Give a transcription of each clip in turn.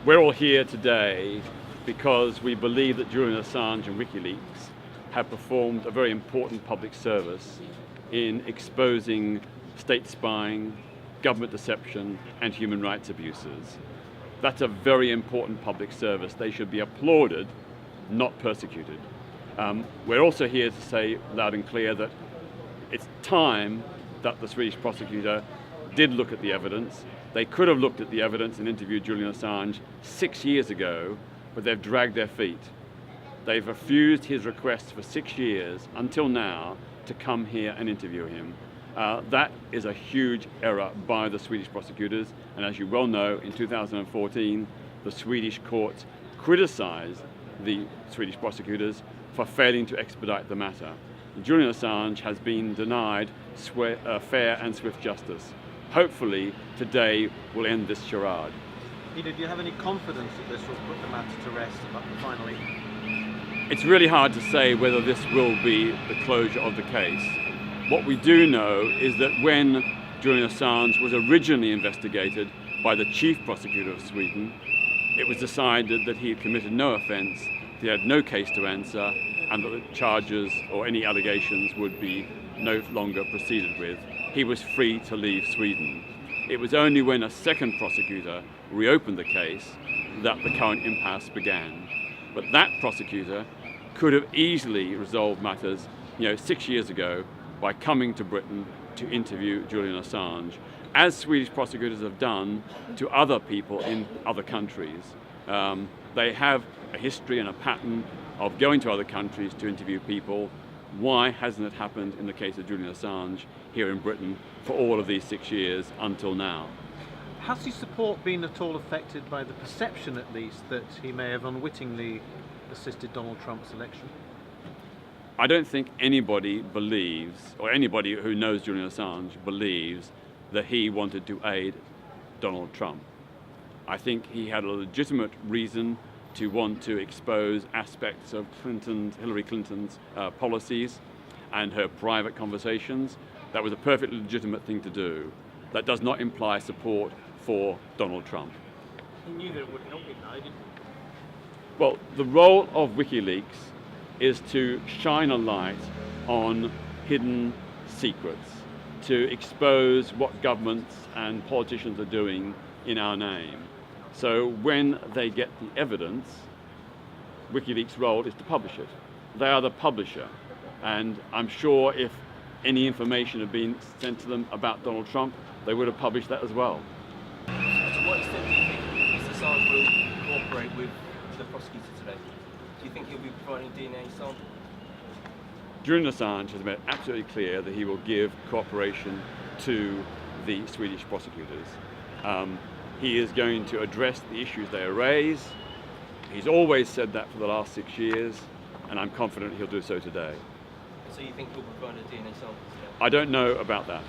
We're all here today because we believe that Julian Assange and WikiLeaks have performed a very important public service in exposing state spying, government deception, and human rights abuses. That's a very important public service. They should be applauded, not persecuted. We're also here to say loud and clear that it's time that the Swedish prosecutor did look at the evidence. They could have looked at the evidence and interviewed Julian Assange 6 years ago, but they've dragged their feet. They've refused his request for 6 years, until now, to come here and interview him. That is a huge error by the Swedish prosecutors, and as you well know, in 2014, the Swedish courts criticized the Swedish prosecutors for failing to expedite the matter. Julian Assange has been denied fair and swift justice. Hopefully, today will end this charade. Peter, do you have any confidence that this will put the matter to rest finally? It's really hard to say whether this will be the closure of the case. What we do know is that when Julian Assange was originally investigated by the chief prosecutor of Sweden, it was decided that he had committed no offence, he had no case to answer, and that the charges or any allegations would be no longer proceeded with. He was free to leave Sweden. It was only when a second prosecutor reopened the case that the current impasse began. But that prosecutor could have easily resolved matters 6 years ago by coming to Britain to interview Julian Assange, as Swedish prosecutors have done to other people in other countries. They have a history and a pattern of going to other countries to interview people. Why hasn't it happened in the case of Julian Assange here in Britain for all of these 6 years until now? Has his support been at all affected by the perception, at least, that he may have unwittingly assisted Donald Trump's election? I don't think anybody believes, or anybody who knows Julian Assange believes, that he wanted to aid Donald Trump. I think he had a legitimate reason to want to expose aspects of Hillary Clinton's policies and her private conversations. That was a perfectly legitimate thing to do. That does not imply support for Donald Trump. He knew that it would not be denied. Well, the role of WikiLeaks is to shine a light on hidden secrets, to expose what governments and politicians are doing in our name. So when they get the evidence, WikiLeaks' role is to publish it. They are the publisher, and I'm sure if any information had been sent to them about Donald Trump, they would have published that as well. To what extent do you think Mr. Assange will cooperate with the prosecutor today? Do you think he'll be providing DNA sample? Julian Assange has made it absolutely clear that he will give cooperation to the Swedish prosecutors. He is going to address the issues they raise. He's always said that for the last 6 years, and I'm confident he'll do so today. So you think he'll provide a DNA sample today? I don't know about that.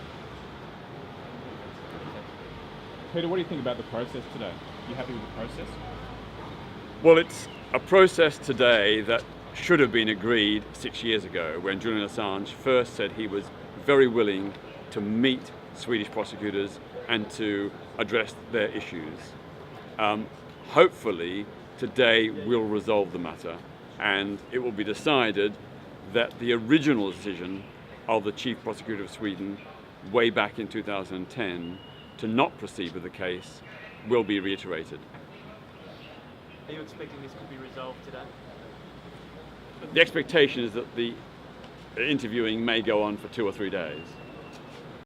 Peter, what do you think about the process today? Are you happy with the process? Well, it's a process today that should have been agreed 6 years ago, when Julian Assange first said he was very willing to meet Swedish prosecutors and to address their issues. Hopefully today will resolve the matter, and it will be decided that the original decision of the chief prosecutor of Sweden way back in 2010 to not proceed with the case will be reiterated. Are you expecting this could be resolved today? The expectation is that the interviewing may go on for 2 or 3 days.